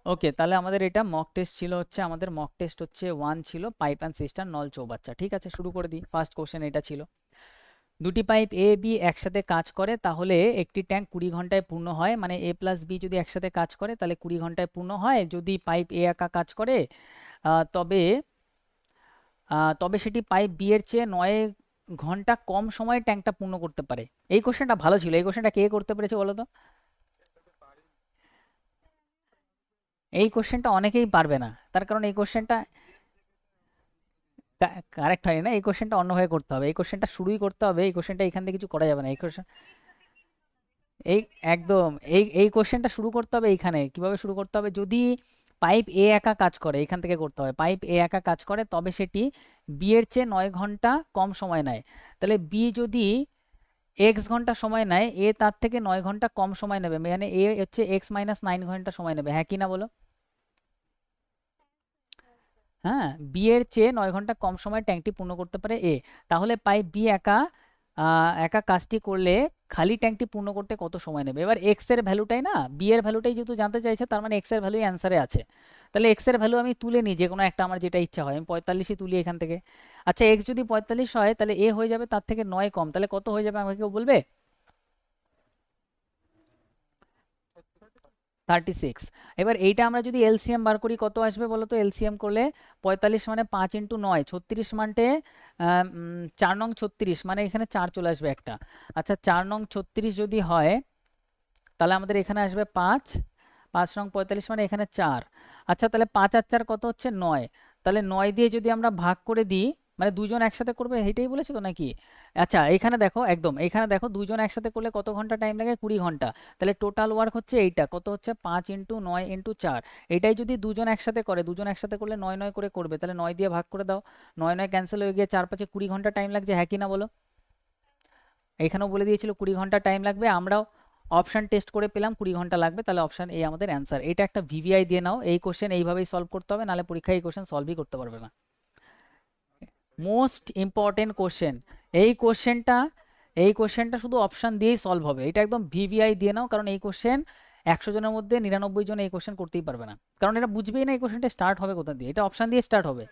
ওকে, তাহলে আমাদের এটা মক টেস্ট ছিল, হচ্ছে আমাদের মক টেস্ট হচ্ছে 1 ছিল পাইপ অ্যান্ড সিস্টার নল চৌবাচ্চা। ঠিক আছে, শুরু করে দিই। ফার্স্ট কোশ্চেন এটা ছিল, দুটি পাইপ এ বি একসাথে কাজ করে তাহলে একটি ট্যাঙ্ক 20 ঘন্টায় পূর্ণ হয়। মানে এ প্লাস বি যদি একসাথে কাজ করে তাহলে 20 ঘন্টায় পূর্ণ হয়। যদি পাইপ এ একা কাজ করে তবে তবে সেটি পাইপ বি এর চেয়ে 9 ঘন্টা কম সময়ে ট্যাঙ্কটা পূর্ণ করতে পারে। এই কোশ্চেনটা ভালো ছিল, এই কোশ্চেনটা কে করতে পেরেছে বলো তো? এই কোশ্চেনটা অনেকেই পারবে না, তার কারণ এই কোশ্চেনটা কারেক্ট হয়নি না। এই কোশ্চেনটা অন্যভাবে করতে হবে, এই কোশ্চেনটা শুরুই করতে হবে, এই কোশ্চেনটা এখান থেকে কিছু করা যাবে না। এই কোশ্চেন এই একদম এই কোশ্চেনটা শুরু করতে হবে এইখানে। কিভাবে শুরু করতে হবে? যদি পাইপ এ একা কাজ করে, এখান থেকে করতে হবে, পাইপ এ একা কাজ করে তবে সেটি বি এর চেয়ে 9 ঘন্টা কম সময় নেয়। তাহলে বি যদি এক্স ঘন্টা সময় নেয়, এ তার থেকে 9 ঘন্টা কম সময় নেবে, মানে এ হচ্ছে এক্স মাইনাস 9 ঘন্টা সময় নেবে। হ্যাঁ কি না বলো? হ্যাঁ, বি এর চেয়ে 9 ঘন্টা কম সময়ে ট্যাঙ্কটি পূর্ণ করতে পারে এ। তাহলে পাইপ বি একা একা কাজটি করলে খালি ট্যাঙ্কটি পূর্ণ করতে কত সময় নেবে? এবার এক্স এর ভ্যালুটাই না, বি এর ভ্যালুটাই যেহেতু জানতে চাইছে, তার মানে এক্স এর ভ্যালুই অ্যান্সারে আছে। তাহলে এক্স এর ভ্যালু আমি তুলে নিই, যে কোনো একটা আমার যেটা ইচ্ছা হয়, আমি 45ই তুলি এখান থেকে। আচ্ছা, এক্স যদি 45 হয় তাহলে এ হয়ে যাবে তার থেকে 9 কম, তাহলে কত হয়ে যাবে আমাকে কেউ বলবে? 36। এবার এইটা আমরা যদি এলসিএম বার করি কত আসবে বলো তো? এলসিএম করলে 45 মানে 5 × 9, 36 মানে 4 নং 36, মানে এখানে 4 চলে আসবে একটা। আচ্ছা, 4 নং 36 যদি হয় তাহলে আমাদের এখানে আসবে 5, 5 নং 45 মানে এখানে 4। আচ্ছা, তাহলে 5 আর 4 কত হচ্ছে? 9। তাহলে 9 দিয়ে যদি আমরা ভাগ করে দিই, মানে দুজন একসাথে করবে এইটাই বলেছে তো নাকি? আচ্ছা, এখানে দেখো, একদম এখানে দেখো, দুজন একসাথে করলে কত ঘন্টা টাইম লাগে? 20 ঘন্টা। তাহলে টোটাল ওয়ার্ক হচ্ছে এইটা, কত হচ্ছে? 5 × 9 × 4। এটাই যদি দুজন একসাথে করে, দুজন একসাথে করলে 9 9 করে করবে, তাহলে 9 দিয়ে ভাগ করে দাও। 9 9 ক্যান্সেল হয়ে গিয়ে 4 5 20 ঘন্টা টাইম লাগছে। হ্যাঁ কি না বলো? এখানেও বলে দিয়েছিল 20 ঘন্টা টাইম লাগবে, আমরাও অপশান টেস্ট করে পেলাম 20 ঘন্টা লাগবে। তাহলে অপশান এই আমাদের অ্যান্সার। এটা একটা ভিভিআই দিয়ে নাও, এই কোশ্চেন এইভাবেই সলভ করতে হবে, নাহলে পরীক্ষায় এই কোশ্চেন সলভই করতে পারবে না। মোস্ট ইম্পর্টেন্ট কোশ্চেন এই কোশ্চেনটা, এই কোশ্চেনটা শুধু অপশান দিয়েই সলভ হবে। এটা একদম ভিভিআই দিয়ে নাও, কারণ এই কোশ্চেন 100 জনের মধ্যে 99 জন এই কোশ্চেন করতেই পারবে না, কারণ এটা বুঝবেই না এই কোশ্চেনটা স্টার্ট হবে কোথা দিয়ে। এটা অপশান দিয়ে স্টার্ট হবে।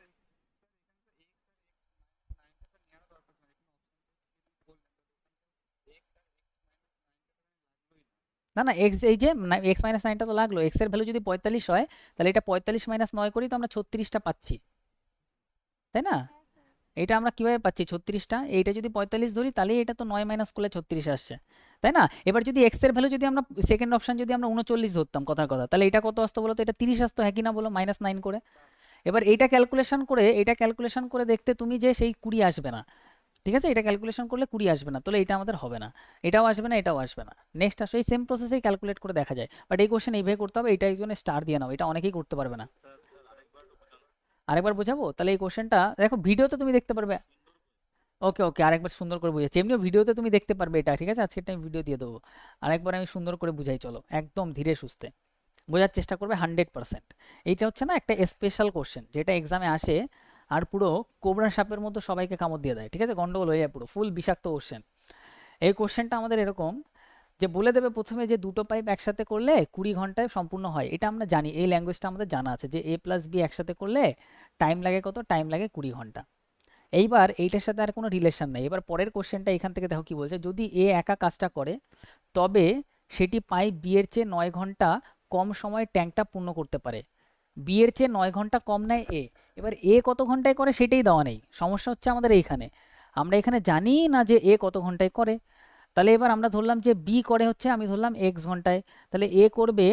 না না, এক্স এই যে এক্স মাইনাস 9টা তো লাগলো, এক্স এর ভ্যালু যদি 45 হয় তাহলে এটা 45 মাইনাস 9 করি তো আমরা 36টা পাচ্ছি, তাই না? এটা আমরা কিভাবে পাচ্ছি 36টা? এইটা যদি 45 ধরি তাহলে এটা তো 9 মাইনাস করলে 36 আসছে, তাই না? এবার যদি এক্স এর ভ্যালু যদি আমরা সেকেন্ড অপশন যদি আমরা 39 ধরতাম কথার কথা, তাহলে এটা কত আসতো বলো তো? এটা 30 আসতো। হ্যাঁ কি না বলো? -9 করে। এবার এইটা ক্যালকুলেশন করে, এটা ক্যালকুলেশন করে দেখতে তুমি যে সেই 20 আসবে না। ঠিক আছে, এটা ক্যালকুলেশন করলে 20 আসবে না, তাহলে এটা আমাদের হবে না। এটাও আসবে না, এটাও আসবে না। নেক্সট আসো, এই সেম প্রসেসেই ক্যালকুলেট করে দেখা যায়, বাট এই কোশ্চেন এইভাবে করতে হবে। এটা একজনের স্টার দিয়ে নাও, এটা অনেকেই করতে পারবে না। আরেকবার বোঝাবো? তাহলে এই কোশ্চেনটা দেখো, ভিডিওতে তুমি দেখতে পারবে। ওকে ওকে, আরেকবার সুন্দর করে বুঝাচ্ছি, এমনিও ভিডিওতে তুমি দেখতে পারবে এটা। ঠিক আছে, আজকে একটা আমি ভিডিও দিয়ে দেবো, আরেকবার আমি সুন্দর করে বুঝাই, চলো একদম ধীরে সুস্থে বোঝার চেষ্টা করবে 100%। এইটা হচ্ছে না একটা স্পেশাল কোশ্চেন যেটা এক্সামে আসে, আর পুরো কোবরা সাপের মতো সবাইকে কামড় দিয়ে দেয়। ঠিক আছে, গন্ডগোল হয়ে যায়, পুরো ফুল বিষাক্ত কোশ্চেন। এই কোশ্চেনটা আমাদের এরকম, যে বলে দেবে প্রথমে যে দুটো পাইপ একসাথে করলে 20 ঘন্টায় সম্পূর্ণ হয়। এটা আমরা জানি, এই ল্যাঙ্গুয়েজটা আমাদের জানা আছে, যে এ প্লাস বি একসাথে করলে টাইম লাগে কত? টাইম লাগে 20 ঘন্টা। এইবার এইটার সাথে আর কোনো রিলেশন নাই। এবার পরের কোশ্চেনটা এখান থেকে দেখো কি বলছে, যদি এ একা কাজটা করে তবে সেটি পাইপ বি এর চেয়ে 9 ঘন্টা কম সময়ে ট্যাঙ্কটা পূর্ণ করতে পারে। বি এর চেয়ে 9 ঘন্টা কম নেয় এ। এবার এ কত ঘন্টায় করে সেটাই দেওয়া নেই, সমস্যা হচ্ছে আমাদের এইখানে। আমরা এখানে জানি না যে এ কত ঘন্টায় করে। তাহলে এবার আমরা ধরলাম যে বি করে হচ্ছে, আমি ধরলাম এক্স ঘন্টায়, তাহলে এ করবে,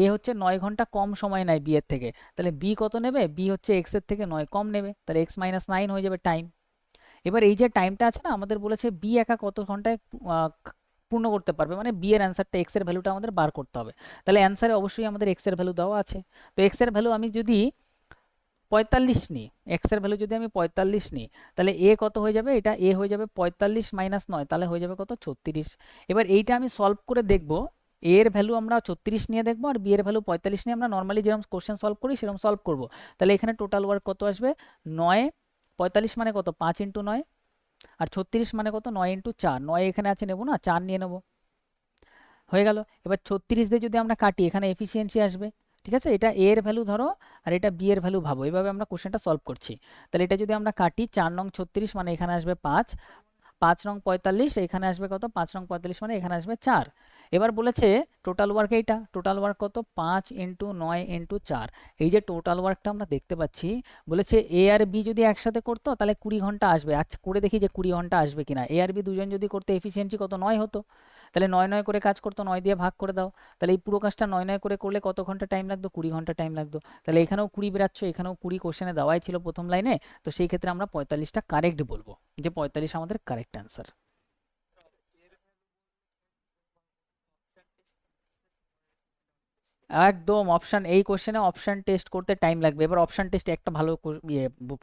এ হচ্ছে 9 ঘন্টা কম সময় নেয় বি এর থেকে, তাহলে বি কত নেবে? বি হচ্ছে এক্স এর থেকে 9 কম নেবে, তাহলে এক্স মাইনাস 9 হয়ে যাবে টাইম। এবার এই যে টাইমটা আছে না, আমাদের বলেছে বি একা কত ঘন্টায় পূর্ণ করতে পারবে, মানে বি এর অ্যান্সারটা, এক্স এর ভ্যালুটা আমাদের বার করতে হবে। তাহলে অ্যান্সারে অবশ্যই আমাদের এক্স এর ভ্যালু দেওয়া আছে। তো এক্স এর ভ্যালু আমি যদি 45 নিই, এক্স এর ভ্যালু যদি আমি 45 নিই, তাহলে এ কত হয়ে যাবে? এটা এ হয়ে যাবে 45 মাইনাস 9, তাহলে হয়ে যাবে কত? 36। এবার এইটা আমি সলভ করে দেখব, এ এর ভ্যালু আমরা 36 নিয়ে দেখবো, আর বি এর ভ্যালু 45 নিয়ে আমরা নর্মালি যেরকম কোশ্চেন সলভ করি সেরকম সলভ করব। তাহলে এখানে টোটাল ওয়ার্ক কত আসবে? 9, 45 মানে কত? 5 × 9, আর 36 মানে কত? 9 × 4। 9 এখানে আছে, নেবো না, 4 নিয়ে নেবো, হয়ে গেল। এবার 36 দিয়ে যদি আমরা কাটি, এখানে এফিসিয়েন্সি আসবে, ঠিক আছে, এটা এ এর ভ্যালু ধরো আর এটা বি এর ভ্যালু ভাবো, এইভাবে আমরা কোশ্চেনটা সলভ করছি। তাহলে এটা যদি আমরা কাটি 4 নং 36 মানে এখানে আসবে 5, 5 নং 45 এখানে আসবে কত, 5 নং 45 মানে এখানে আসবে 4। এবার বলেছে টোটাল ওয়ার্ক, এইটা টোটাল ওয়ার্ক কত, 5 ইন্টু 9 ইন্টু 4। এই যে টোটাল ওয়ার্কটা আমরা দেখতে পাচ্ছি, বলেছে এ আর বি যদি একসাথে করতো তাহলে 20 ঘন্টা আসবে। আচ্ছা করে দেখি যে 20 ঘন্টা আসবে কিনা। এ আর বি দুজন যদি করতে এফিসিয়েন্সি কত, 9 হতো। তাহলে 9 9 করে কাজ করতো, 9 দিয়ে ভাগ করে দাও। তাহলে এই পুরো কাজটা 9 9 করে করলে কত ঘন্টা টাইম লাগতো, 20 ঘন্টা টাইম লাগতো। তাহলে এখানেও 20 বেরাচ্ছ, এখানেও 20 কোশ্চেনে দেওয়াই ছিল প্রথম লাইনে। তো সেই ক্ষেত্রে আমরা 45টা কারেক্ট বলবো, যে 45 আমাদের কারেক্ট অ্যান্সার। একদম অপশন, এই কোশ্চেনে অপশন টেস্ট করতে টাইম লাগবে। এবার অপশন টেস্ট একটা ভালো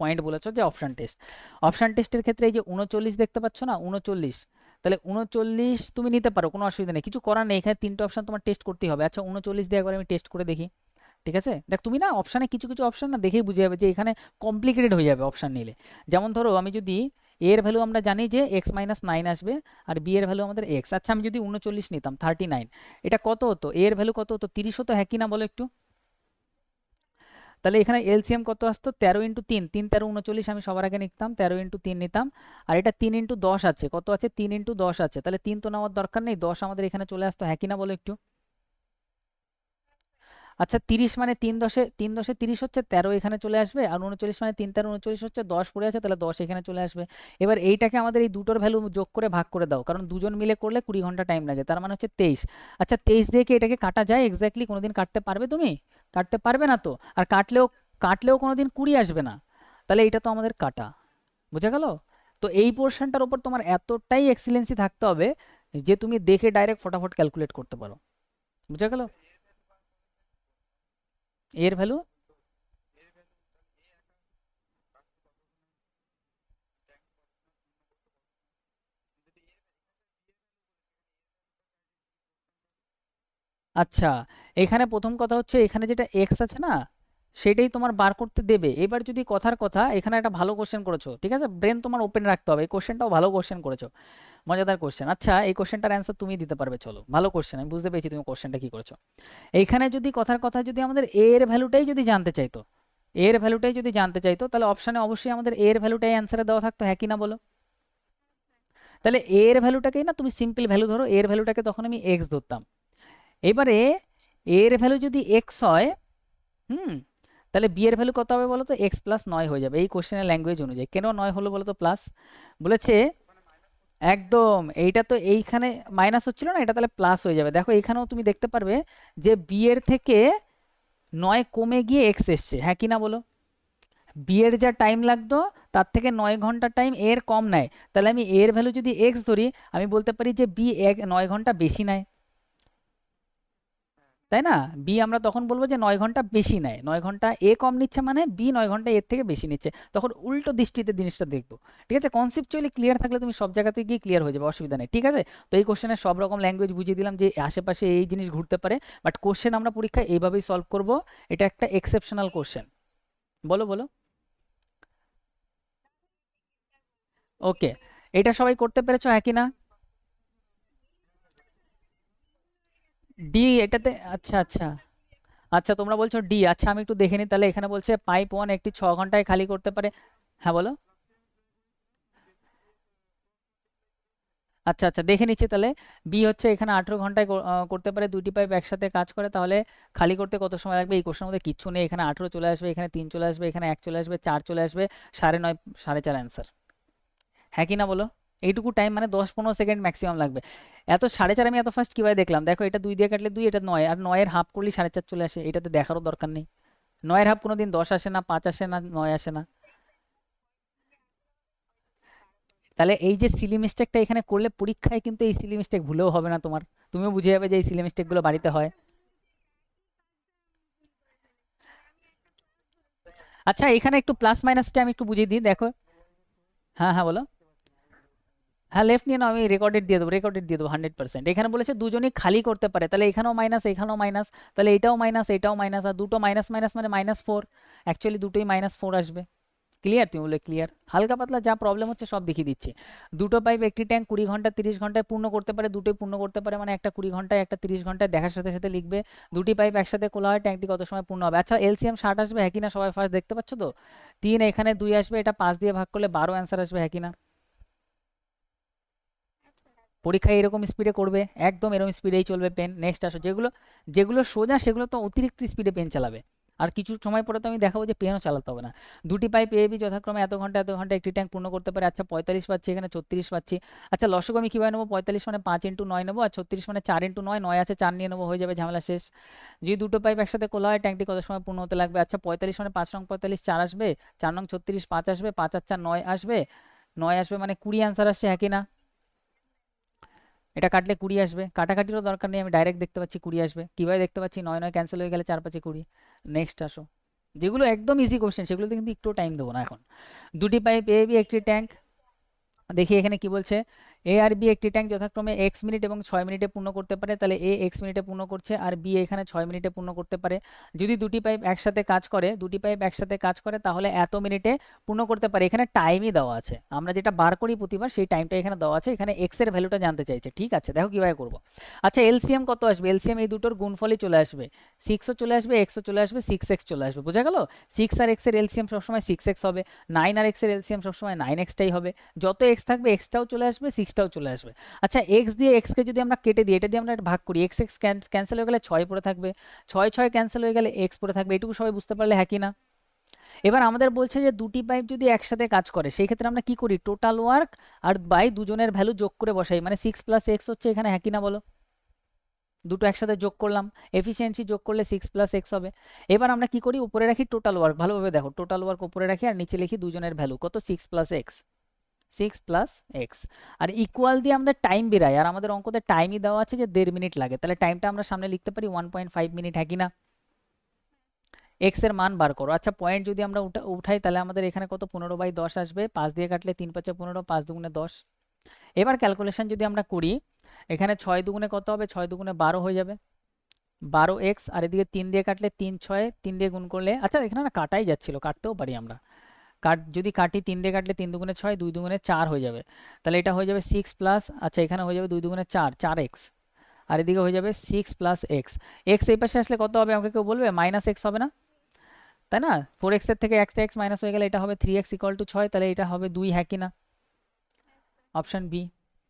পয়েন্ট বলেছো যে অপশন টেস্ট, অপশন টেস্টের ক্ষেত্রে এই যে 39 দেখতে পাচ্ছ না, 39, তাহলে 39 তুমি নিতে পারো, কোনো অসুবিধা নেই, কিছু করার নেই, এখানে তিনটে অপশন তোমার টেস্ট করতেই হবে। আচ্ছা 39 দিয়ে একবার আমি টেস্ট করে দেখি। ঠিক আছে, দেখ তুমি না অপশানে কিছু কিছু অপশান না দেখেই বুঝে যাবে যে এখানে কমপ্লিকেটেড হয়ে যাবে অপশান নিলে। যেমন ধরো আমি যদি এ এর ভ্যালু আমরা জানি যে x-9 আসবে, আর বি এর ভ্যালু আমাদের x। আচ্ছা আমি যদি 39 নিতাম, 39, এটা কত হতো, এ এর ভ্যালু কত হতো, 30 হতো, হ্যাঁ কি না বলো একটু। তাহলে এখানে এলসিএম কত আসতো, 13 ইন্টু 3, 3 13 39, আমি সবার আগে নিতাম 13 ইন্টু 3 নিতাম। আর এটা 3 ইন্টু 10 আছে, কত আছে, 3 ইন্টু 10 আছে, তাহলে 3 তো নেওয়ার দরকার নেই, 10 আমাদের এখানে চলে আসতো, হ্যাঁ কি না বলো একটু। আচ্ছা 30 মানে 3 10 30 হচ্ছে 13 এখানে চলে আসবে, আর 39 মানে 3 13 39 হচ্ছে 10 পড়ে আছে, তাহলে 10 এখানে চলে আসবে। এবার এইটাকে আমাদের এই দুটোর ভ্যালু যোগ করে ভাগ করে দাও, কারণ দুজন মিলে করলে 20 ঘন্টা টাইম লাগে, তার মানে হচ্ছে 23। আচ্ছা 23 দিয়ে কি এটাকে কাটা যায় এক্স্যাক্টলি, কোনোদিন কাটতে পারবে তুমি, কাটতে পারবে না তো। আর কাটলেও কাটলেও কোনোদিন 20 আসবে না। তাহলে এটা তো আমাদের কাটা, বুঝা গেল। তো এই পোর্শনটার উপর তোমার এতটাই এক্সিলেন্সি থাকতে হবে যে তুমি দেখে ডাইরেক্ট ফটাফট ক্যালকুলেট করতে পারো, বুঝা গেল। এর ভ্যালু, আচ্ছা এখানে প্রথম কথা হচ্ছে এখানে যেটা এক্স আছে না, সেটাই তোমার বার করতে দেবে। এবার যদি কথার কথা, এখানে একটা ভালো কোশ্চেন করেছো, ঠিক আছে, ব্রেন তোমার ওপেন রাখতে হবে, এই কোশ্চেনটাও ভালো কোশ্চেন করেছো, মজাদার কোশ্চেন। আচ্ছা এই কোশ্চেনটার অ্যান্সার তুমি দিতে পারবে, চলো ভালো কোশ্চেন, আমি বুঝতে পেরেছি তুমি কোশ্চেনটা কি করেছো। এইখানে যদি কথার কথা যদি আমাদের এ এর ভ্যালুটাই যদি জানতে চাইতো, এ এর ভ্যালুটাই যদি জানতে চাইতো, তাহলে অপশানে অবশ্যই আমাদের এ এর ভ্যালুটাই অ্যান্সারে দেওয়া থাকতো, হ্যাঁ কি না বলো। তাহলে এ এর ভ্যালুটাকেই না তুমি সিম্পল ভ্যালু ধরো, এ এর ভ্যালুটাকে তখন আমি এক্স ধরতাম। এবারে এ এর ভ্যালু যদি এক্স হয়, হুম, তাহলে বি এর ভ্যালু কত হবে বলো তো, এক্স প্লাস 9 হয়ে যাবে এই কোশ্চেনের ল্যাঙ্গুয়েজ অনুযায়ী। কেন 9 হলো বলো তো প্লাস, বলেছে একদম, এইটা তো এইখানে মাইনাস হচ্ছিল না, এটা তাহলে প্লাস হয়ে যাবে। দেখো এইখানেও তুমি দেখতে পারবে যে বি এর থেকে 9 কমে গিয়ে এক্স এসছে, হ্যাঁ কি না বলো। বি এর যা টাইম লাগতো তার থেকে 9 ঘন্টা টাইম এর কম নেয়, তাহলে আমি এর ভ্যালু যদি এক্স ধরি, আমি বলতে পারি যে বি 9 ঘন্টা বেশি নেয়, তাই না। বি আমরা তখন বলবো যে 9 ঘন্টা বেশি নেয়, 9 ঘন্টা এ কম নিচ্ছে মানে বি 9 ঘন্টা এর থেকে বেশি নিচ্ছে, তখন উল্টো দৃষ্টিতে জিনিসটা দেখবো। ঠিক আছে, কনসেপচুয়ালি ক্লিয়ার থাকলে তুমি সব জায়গাতে গিয়ে ক্লিয়ার হয়ে যাবে, অসুবিধা নেই। ঠিক আছে, তো এই কোশ্চেনের সব রকম ল্যাঙ্গুয়েজ বুঝিয়ে দিলাম যে আশেপাশে এই জিনিস ঘুরতে পারে, বাট কোশ্চেন আমরা পরীক্ষায় এইভাবেই সলভ করব। এটা একটা এক্সেপশনাল কোশ্চেন। বলো বলো। ওকে, এটা সবাই করতে পেরেছো হ্যাঁ কি না। ডি এটাতে, আচ্ছা আচ্ছা, আচ্ছা তোমরা বলছো ডি, আচ্ছা আমি একটু দেখে নিই, তাহলে এখানে বলছে পাইপ 1 একটি 6 ঘন্টায় খালি করতে পারে। হ্যাঁ বলো। আচ্ছা আচ্ছা দেখে নিচ্ছি তাহলে। বি হচ্ছে এখানে 18 ঘন্টায় করতে পারে, দুইটি পাইপ একসাথে কাজ করে, তাহলে খালি করতে কত সময় লাগবে। এই কোশ্চেনের মধ্যে কিচ্ছু নেই, এখানে 18 চলে আসবে, এখানে 3 চলে আসবে, এখানে 1 চলে আসবে, 4 চলে আসবে, 9.5 4.5 অ্যান্সার, হ্যাঁ কি না বলো। এইটুকু টাইম মানে 10-15 সেকেন্ড ম্যাক্সিমাম লাগবে। এত 4.5 আমি এত ফার্স্ট কীভাবে দেখলাম, দেখো এটা 2 দিয়ে কাটলে 2, এটা 9, আর 9 এর হাফ করলে 4.5 চলে আসে, এটাতে দেখারও দরকার নেই। 9 এর হাফ কোনো দিন 10 আসে না, 5 আসে না, 9 আসে না। তাহলে এই যে সিলি মিস্টেকটা এখানে করলে পরীক্ষায় কিন্তু এই সিলি মিস্টেক ভুলেও হবে না তোমার, তুমিও বুঝে যাবে যে এই সিলি মিস্টেকগুলো বাড়িতে হয়। আচ্ছা এখানে একটু প্লাস মাইনাসটা আমি একটু বুঝিয়ে দিই, দেখো। হ্যাঁ হ্যাঁ বলো। হ্যাঁ লেফট নিয়ে নাও, আমি রেকর্ডেড দিয়ে দেবো, রেকর্ডেড দিয়ে দেবো 100%। এখানে বলেছে দুজনই খালি করতে পারে, তাহলে এখানেও মাইনাস এখানেও মাইনাস, তাহলে এটাও মাইনাস এটাও মাইনাস, আর দুটো মাইনাস মাইনাস মানে -4, অ্যাকচুয়ালি দুটোই -4 আসবে। ক্লিয়ার? তুমি বলে ক্লিয়ার। হালকা পাতলা যা প্রবলেম হচ্ছে সব দেখিয়ে দিচ্ছি। দুটো পাইপ একটি ট্যাঙ্ক 20 ঘন্টা 30 ঘন্টায় পূর্ণ করতে পারে, দুটোই পূর্ণ করতে পারে, মানে একটা 20 ঘন্টায় একটা 30 ঘন্টায়, দেখার সাথে সাথে লিখবে দুটি পাইপ একসাথে খোলা হয় ট্যাঙ্কটি কত সময় পূর্ণ হবে। আচ্ছা এলসিএম 60 আসবে, হ্যাঁ কিনা সবাই ফার্স্ট দেখতে পাচ্ছ তো? 3 এখানে 2 আসবে, এটা 5 দিয়ে ভাগ করলে 12 অ্যান্সার আসবে, হ্যাঁ কিনা? পরীক্ষায় এরকম স্পিডে করবে, একদম এরকম স্পিডেই চলবে পেন। নেক্সট আসো, যেগুলো যেগুলো সোজা সেগুলো তো অতিরিক্ত স্পিডে পেন চালাবে, আর কিছু সময় পরে তো আমি দেখাবো যে পেনও চালাতে হবে না। দুটি পাইপ এ বি যথাক্রমে এত ঘন্টা একটি ট্যাঙ্ক পূর্ণ করতে পারে। আচ্ছা 45 পাচ্ছি, এখানে 36 পাচ্ছি। আচ্ছা লসগু আমি কীভাবে নেবো? 45 মানে 5 ইন্টু 9 নেবো, আর 36 মানে 4 ইন্টু 9, 9 আছে 4 নিয়ে নেবো, হয়ে যাবে, ঝামেলা শেষ। যদি দুটো পাইপ একসাথে খোলা হয় ট্যাঙ্কটি কত সময় পূর্ণ হতে লাগবে? আচ্ছা 45 মানে 5 নং 45 4 আসবে, 4 নং 36 5 আসবে, 5 আর 4 9 আসবে, 9 আসবে মানে 20 অ্যান্সার আসছে, হ্যাঁ কি না? এটা কাটলে 20 আসবে, কাটাকাটিরও দরকার নেই, আমি ডাইরেক্ট দেখতে পাচ্ছি 20 আসবে। কীভাবে দেখতে পাচ্ছি? 9 9 ক্যান্সেল হয়ে গেলে 4 5 20। নেক্সট আসো, যেগুলো একদম ইজি কোশ্চেন সেগুলোতে কিন্তু একটু টাইম দেবো না এখন। দুটি পাইপ এ বি একটি ট্যাঙ্ক, দেখি এখানে কি বলছে। এ আর বি একটি ট্যাঙ্ক যথাক্রমে এক্স মিনিট এবং 6 মিনিটে পূর্ণ করতে পারে, তাহলে এ এক্স মিনিটে পূর্ণ করছে আর বি এখানে 6 মিনিটে পূর্ণ করতে পারে। যদি দুটি পাইপ একসাথে কাজ করে, তাহলে এত মিনিটে পূর্ণ করতে পারে। এখানে টাইমই দেওয়া আছে, আমরা যেটা বার করি প্রতিবার সেই টাইমটা এখানে দেওয়া আছে, এখানে এক্স এর ভ্যালুটা জানতে চাইছে। ঠিক আছে, দেখো কীভাবে করবো। আচ্ছা এলসিএম কত আসবে? এলসিএম এই দুটোর গুণফলই চলে আসবে, 6ও চলে আসবে, এক্সও চলে আসবে, 6x চলে আসবে, বোঝা গেল? 6 আর এক্স এর এলসিএম সবসময় 6x হবে, 9 আর এক্স এর এলসিএম সবসময় 9xটাই হবে। যত এক্স থাকবে এক্সটাও চলে আসবে, 6টাও চলে আসবে। আচ্ছা এক্স দিয়ে এক্সকে যদি আমরা কেটে দিই, এটা দিয়ে আমরা ভাগ করি, এক্স এক্স ক্যান্সেল হয়ে গেলে 6 পড়ে থাকবে, 6 6 ক্যান্সেল হয়ে গেলে এক্স পড়ে থাকবে। এটুকু সবাই বুঝতে পারলে, হ্যাঁ কি না? এবার আমাদের বলছে যে দুটি পাইপ যদি একসাথে কাজ করে সেই ক্ষেত্রে আমরা কি করি? টোটাল ওয়ার্ক আর বাই দুজনের ভ্যালু যোগ করে বসাই, মানে 6 প্লাস এক্স হচ্ছে এখানে, হ্যাঁ কি না বলো? দুটো একসাথে যোগ করলাম, এফিসিয়েন্সি যোগ করলে 6 প্লাস এক্স হবে। এবার আমরা কি করি? উপরে রাখি টোটাল ওয়ার্ক, ভালোভাবে দেখো, টোটাল ওয়ার্ক উপরে রাখি আর নিচে লিখি দুজনের ভ্যালু কত, 6 প্লাস এক্স, 6 প্লাস এক্স। আর ইকুয়াল দিয়ে আমাদের টাইম বেরায়, আর আমাদের অঙ্কতে টাইমই দেওয়া আছে যে 1.5 মিনিট লাগে, তাহলে টাইমটা আমরা সামনে লিখতে পারি 1.5 মিনিট, হ্যাঁ কি না? এক্স এর মান বার করো। আচ্ছা পয়েন্ট যদি আমরা উঠাই তাহলে আমাদের এখানে কত, 15/10 আসবে, 5 দিয়ে কাটলে 3 5 15, 5 দুগুণে 10। এবার ক্যালকুলেশন যদি আমরা করি, এখানে 6 দুগুণে কত হবে? 6 দুগুণে 12 হয়ে যাবে, 12x, আর এদিকে 3 দিয়ে কাটলে 3 6, 3 দিয়ে গুণ করলে, আচ্ছা এখানে না কাটাই যাচ্ছিল, কাটতেও পারি আমরা, যদি কাটি 3 দিয়ে কাটলে 3 দুগুণে 6, 2 দুগুণে 4 হয়ে যাবে, তাহলে এটা হয়ে যাবে 6 প্লাস, আচ্ছা এখানে হয়ে যাবে 2 দুগুণে 4, 4x, আর এদিকে হয়ে যাবে 6 প্লাস এক্স। এক্স এই পাশে আসলে কত হবে আমাকে কেউ বলবে? মাইনাস এক্স হবে না, তাই না? 4x এর থেকে একটা এক্স মাইনাস হয়ে গেলে এটা হবে 3x ইকুয়াল টু 6, তাহলে এটা হবে 2, হ্যাঁ কি না? Option B.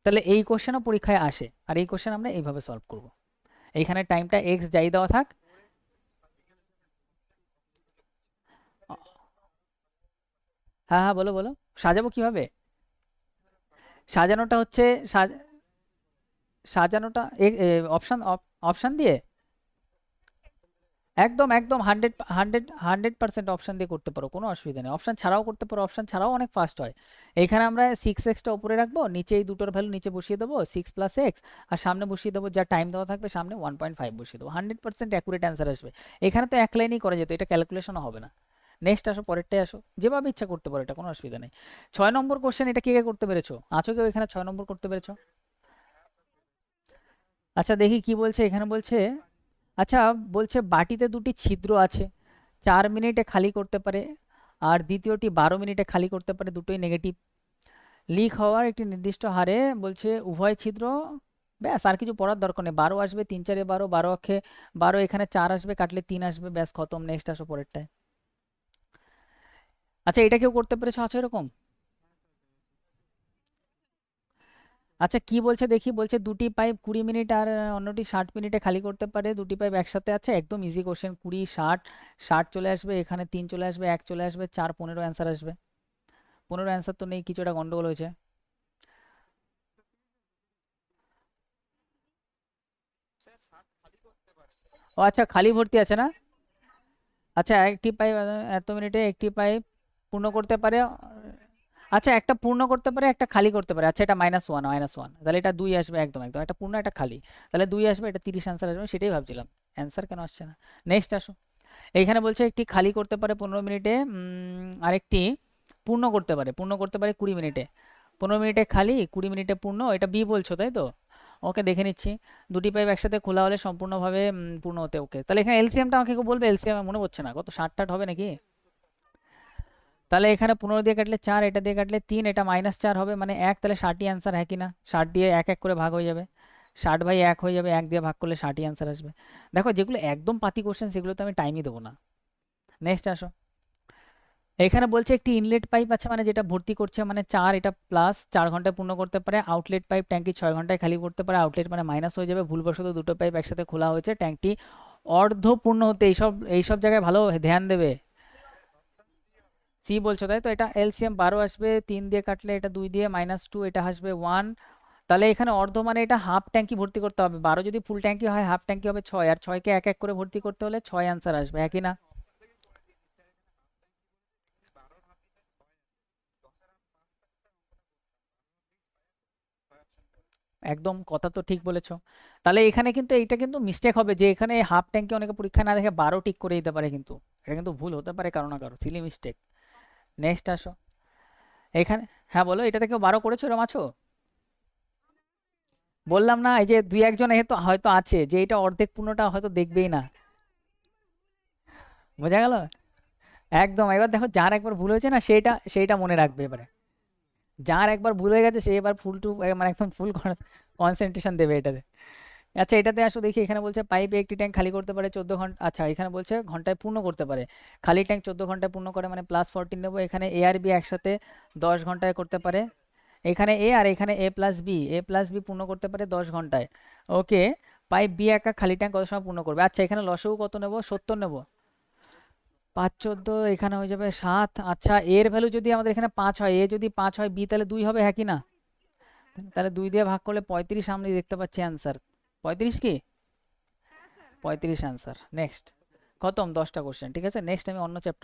তাহলে এই কোশ্চেনও পরীক্ষায় আসে, আর এই কোশ্চেন আমরা এইভাবে সলভ করব। এইখানে টাইমটা এক্স যাই দেওয়া থাক, হ্যাঁ হ্যাঁ বলো বলো, সাজাবো কিভাবে? সাজানোটা হচ্ছে সাজানোটা অপশন, অপশন দিয়ে, একদম একদম 100% অপশন দিয়ে করতে পারো, কোনো অসুবিধা নেই। অপশন ছাড়াও করতে পারো, অপশন ছাড়াও অনেক ফাস্ট হয়। এইখানে আমরা 6xটা উপরে রাখবো, নিচে এই দুটোর ভ্যালু নিচে বসিয়ে দেবো 6 প্লাস এক্স, আর সামনে বসিয়ে দেবো যা টাইম দেওয়া থাকবে, সামনে 1.5 বসিয়ে দেবো, 100% অ্যাকুরেট অ্যান্সার আসবে। এখানে তো এক লাইনেই করা যেত, এটা ক্যালকুলেশনও হবে না। নেক্সট আসো, পরেরটাই আসো, যেভাবে ইচ্ছা করতে পারো, এটা কোনো অসুবিধা নেই। 6 নম্বর কোশ্চেন, এটা কে কে করতে পেরেছো? আছো কেউ এখানে 6 নম্বর করতে পেরেছো? আচ্ছা দেখি কি বলছে এখানে, বলছে আচ্ছা বলছে বাটিতে দুটি ছিদ্র আছে, 4 মিনিটে খালি করতে পারে, আর দ্বিতীয়টি 12 মিনিটে খালি করতে পারে, দুটোই নেগেটিভ। লিক হওয়ার একটি নির্দিষ্ট হারে বলছে উভয় ছিদ্র, ব্যাস আর কিছু পড়ার দরকার নেই, 12 আসবে, 3 4 12, 12 অক্ষে 12, এখানে 4 আসবে, কাটলে 3 আসবে, ব্যাস খতম। নেক্সট আসো পরেরটায়। আচ্ছা এটা কেউ করতে পেরেছো আছো এরকম? আচ্ছা কি বলছে দেখি, বলছে দুটি পাইপ 20 মিনিট আর অন্যটি 60 মিনিটে খালি করতে পারে, দুটি পাইপ একসাথে আছে, একদম ইজি কোশ্চেন, 20 60, 60 চলে আসবে, এখানে 3 চলে আসবে, 1 চলে আসবে, 4 15 অ্যান্সার আসবে। 15 অ্যান্সার তো নেই, কিছু একটা গন্ডগোল হয়েছে। ও আচ্ছা খালি ভর্তি আছে না? আচ্ছা একটি পাইপ এত মিনিটে একটি পাইপ পূর্ণ করতে পারে, আচ্ছা একটা পূর্ণ করতে পারে একটা খালি করতে পারে, আচ্ছা এটা -1 -1, তাহলে এটা 2 আসবে, একদম একদম, একটা পূর্ণ একটা খালি, তাহলে 2 আসবে, এটা 30 অ্যান্সার আসবে, সেটাই ভাবছিলাম অ্যান্সার কেন আসছে না। নেক্সট আসো, এইখানে বলছে একটি খালি করতে পারে 15 মিনিটে, আরেকটি পূর্ণ করতে পারে 20 মিনিটে, 15 মিনিটে খালি 20 মিনিটে পূর্ণ, এটা বি বলছো তাই তো? ওকে দেখে নিচ্ছি, দুটি পাইপ একসাথে খোলা হলে সম্পূর্ণভাবে পূর্ণ হতে, ওকে তাহলে এখানে এলসিএমটা আমাকে কেউ বলবে? এলসিএম মনে পড়ছে না, কত 60 60 হবে নাকি? তাহলে এখানে 15 দিয়ে কাটলে 4, এটা দিয়ে কাটলে 3, এটা -4 হবে মানে 1, তাহলে 60ই অ্যান্সার, হ্যাঁ কি না? 60 দিয়ে 1 1 করে ভাগ হয়ে যাবে, 60/1 হয়ে যাবে, 1 দিয়ে ভাগ করলে 60ই অ্যান্সার আসবে। দেখো যেগুলো একদম পাতি কোশ্চেন সেগুলো তো আমি টাইমই দেবো না। নেক্সট আসো। এখানে বলছে একটি ইনলেট পাইপ আছে, মানে যেটা ভর্তি করছে মানে 4, এটা প্লাস 4 ঘন্টায় পূর্ণ করতে পারে। আউটলেট পাইপ ট্যাঙ্কি 6 ঘন্টায় খালি করতে পারে। আউটলেট মানে মাইনাস হয়ে যাবে, ভুলবশত দুটো পাইপ একসাথে খোলা হয়েছে, ট্যাঙ্কটি অর্ধপূর্ণ হতে, এইসব জায়গায় ভালো ধ্যান দেবে। সি বলছো তাই তো? এটা এলসিএম 12 আসবে, 3 দিয়ে কাটলে এটা 2 দিয়ে, -2, এটা আসবে 1। তাহলে এখানে অর্ধ মানে এটা হাফ ট্যাঙ্কি ভর্তি করতে হবে। 12 যদি ফুল ট্যাঙ্কি হয়, হাফ ট্যাঙ্কি হবে 6, আর 6 কে 1 1 করে ভর্তি করতে হলে 6 অ্যান্সার আসবে, একই না? একদম কথা তো ঠিক বলেছো। তাহলে এখানে কিন্তু এইটা কিন্তু মিস্টেক হবে, যে এখানে হাফ ট্যাঙ্কি অনেকে পরীক্ষা না দেখে 12 টিক করে দিতে পারে, কিন্তু এটা কিন্তু ভুল হতে পারে কারো না কারো, সিলি মিস্টেক। নেক্সট আসো। এখানে, হ্যাঁ বলো, এটা থেকে 12 করেছো, এরকম আছো? বললাম না, এই যে দুই একজন হয়তো হয়তো আছে যে এটা অর্ধেক পূর্ণটা হয়তো দেখবেই না। বোঝা গেল? একদম। এবার দেখো, যার একবার ভুল হয়েছে না, সেইটা মনে রাখবে এবারে। যার একবার ভুল হয়ে গেছে সে এবার ফুল টু, মানে একদম ফুল কনসেন্ট্রেশন দেবে এটাতে। আচ্ছা, এটাতে আসো দেখি। এখানে বলছে পাইপে একটি ট্যাঙ্ক খালি করতে পারে 14 ঘন্টা। আচ্ছা, এখানে বলছে ঘন্টায় পূর্ণ করতে পারে। খালি ট্যাঙ্ক 14 ঘন্টায় পূর্ণ করে মানে +14 নেবো। এখানে এ আর বি একসাথে 10 ঘন্টায় করতে পারে। এখানে এ আর এখানে এ প্লাস বি পূর্ণ করতে পারে 10 ঘন্টায়। ওকে। পাইপ বি একা খালি ট্যাঙ্ক কত সময় পূর্ণ করবে? আচ্ছা, এখানে লসও কত নেব? 70 নেব। 5 14, এখানে হয়ে যাবে 7। আচ্ছা, এর ভ্যালু যদি আমাদের এখানে 5 হয়, এ যদি 5 হয়, বি তাহলে 2 হবে, হ্যাঁ কি না? তাহলে 2 দিয়ে ভাগ করলে 35 আমরা দেখতে পাচ্ছি অ্যান্সার। 35 কি? 35 অ্যান্সার। নেক্সট। খতম 10টা কোশ্চেন, ঠিক আছে? নেক্সট আমি অন্য চ্যাপ্টার